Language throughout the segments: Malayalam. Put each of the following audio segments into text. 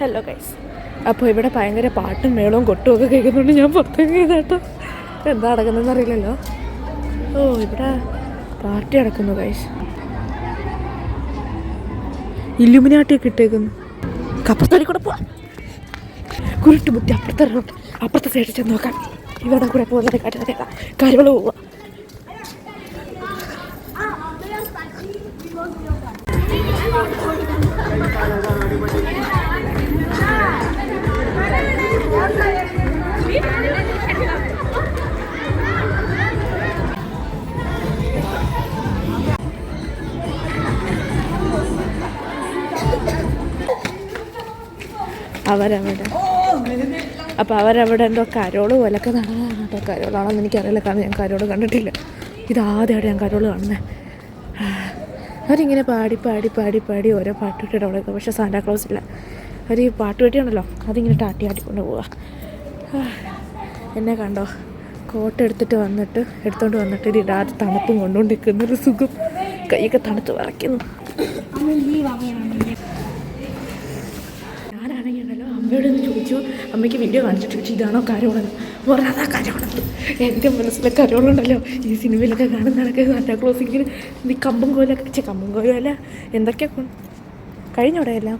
Hello guys. അപ്പോൾ ഇവിടെ ഭയങ്കര പാട്ടും മേളവും കൊട്ടും ഒക്കെ കേൾക്കുന്നുണ്ട്. ഞാൻ പുറത്തേക്ക് ചെയ്തേട്ടോ, എന്താ നടക്കുന്നതെന്ന് അറിയില്ലല്ലോ. ഓ, ഇവിടെ പാർട്ടി നടക്കുന്നു ഗൈസ്. ഇല്ലുമിനാട്ടിയൊക്കെ ഇട്ടേക്കുന്നു. കപ്പത്തോടി കൂടെ പോവാം. കുരുട്ട് ബുദ്ധി അപ്പുറത്തെ സൈഡിൽ ചെന്ന് നോക്കാം. ഇവിടെ കൂടെ പോകുന്നത് കേട്ടാ കാര്യങ്ങൾ പോവുക. അവരവിടെ എന്തോ കരോള് പോലൊക്കെ നടന്നതാണ് കേട്ടോ. കരോളാണെന്ന് എനിക്കറിയില്ല, കാരണം ഞാൻ കരോള് കണ്ടിട്ടില്ല. ഇതാദ്യമായിട്ട് ഞാൻ കരോള് കാണുന്നത്. അവരിങ്ങനെ പാടി ഓരോ പാട്ടുപെട്ടിട്ട് അവിടെ. പക്ഷേ സാന്റാക്ലോസ് ഇല്ല. അവർ ഈ പാട്ടുപെട്ടിയുണ്ടല്ലോ, അതിങ്ങനെ ആട്ടിക്കൊണ്ട് പോവുക. എന്നെ കണ്ടോ, കോട്ട് എടുത്തോണ്ട് വന്നിട്ട് ഇടാതെ തണുപ്പും കൊണ്ടുകൊണ്ടിരിക്കുന്നൊരു സുഖം. കൈയൊക്കെ തണുത്ത് വിറയ്ക്കുന്നു. ഞാനാണെങ്കിലോ അമ്മയോട് ചോദിച്ചു, അമ്മയ്ക്ക് വീഡിയോ കാണിച്ചിട്ട് ചോദിച്ചു ഇതാണോ കരോളെന്ന്. പറഞ്ഞാൽ അതാ കരോളെന്ന്. എൻ്റെ മനസ്സിലെ കരോളുണ്ടല്ലോ, ഈ സിനിമയിലൊക്കെ കാണുന്നതൊക്കെ സാന്റാക്ലോസ് ഇങ്ങനെ ഈ കമ്പും കോലല്ല എന്തൊക്കെയാണ് കഴിഞ്ഞോടെയെല്ലാം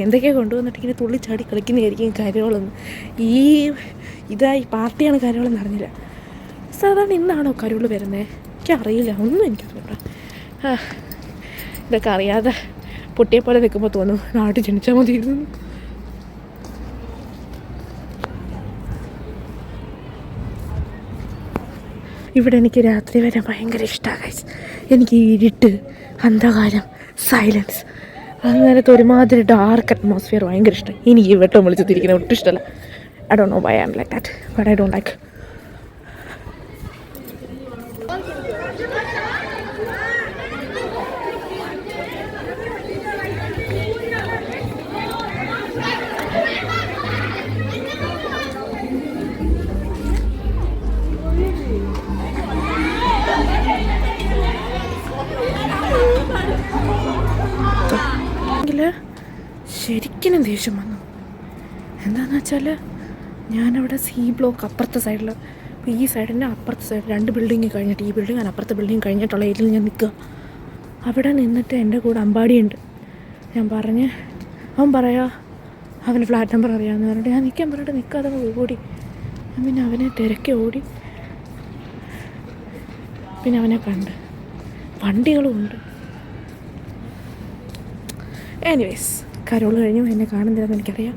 എന്തൊക്കെയാണ് കൊണ്ടുവന്നിട്ട് ഇങ്ങനെ തുള്ളിച്ചാടി കളിക്കുന്നതായിരിക്കും കരോളെന്ന്. ഈ പാർട്ടിയാണ് കരോളെന്ന് അറിഞ്ഞില്ല. സാധാരണ ഇന്നാണോ കരോള് വരുന്നത്? എനിക്കറിയില്ല, ഒന്നും എനിക്കറിയില്ല. ഇതൊക്കെ അറിയാതെ പൊട്ടിയെപ്പോലെ നിൽക്കുമ്പോൾ തോന്നും നാട്ടിൽ ജനിച്ചാൽ മതിയിരുന്നു. ഇവിടെ എനിക്ക് രാത്രി വരാൻ ഭയങ്കര ഇഷ്ടമാണ്. എനിക്ക് ഇരുട്ട്, അന്ധകാരം, സൈലൻസ്, അങ്ങനത്തെ ഒരുമാതിരി ഡാർക്ക് അറ്റ്മോസ്ഫിയർ ഭയങ്കര ഇഷ്ടം. എനിക്ക് ഈ വെട്ടം വിളിച്ചെത്തിരിക്കുന്നത് ഒട്ടും ഇഷ്ടമല്ല. I don't know why I'm like that, but I don't like. ശരിക്കും ദേഷ്യം വന്നു. എന്താണെന്ന് വെച്ചാൽ ഞാനവിടെ സി ബ്ലോക്ക് അപ്പുറത്തെ സൈഡിൽ, അപ്പോൾ ഈ സൈഡിൻ്റെ അപ്പുറത്തെ സൈഡ് 2 ബിൽഡിങ് കഴിഞ്ഞിട്ട് ഈ ബിൽഡിങ് അപ്പുറത്തെ ബിൽഡിങ് കഴിഞ്ഞിട്ടുള്ള ഏരിയയിൽ ഞാൻ നിൽക്കുക. അവിടെ നിന്നിട്ട് എൻ്റെ കൂടെ അമ്പാടിയുണ്ട്. ഞാൻ പറഞ്ഞ്, അവൻ പറയാ അവന് ഫ്ലാറ്റ് നമ്പർ അറിയാമെന്ന് പറഞ്ഞിട്ട് ഞാൻ നിൽക്കാൻ പറഞ്ഞിട്ട് നിൽക്കാതെ ഓടി. പിന്നെ അവനെ തിരക്കി ഓടി. പിന്നെ അവനെ കണ്ട് വണ്ടികളും ഉണ്ട്. എനിവേസ്, കരോള് കഴിഞ്ഞു. എന്നെ കാണുന്നില്ലെന്ന് എനിക്കറിയാം.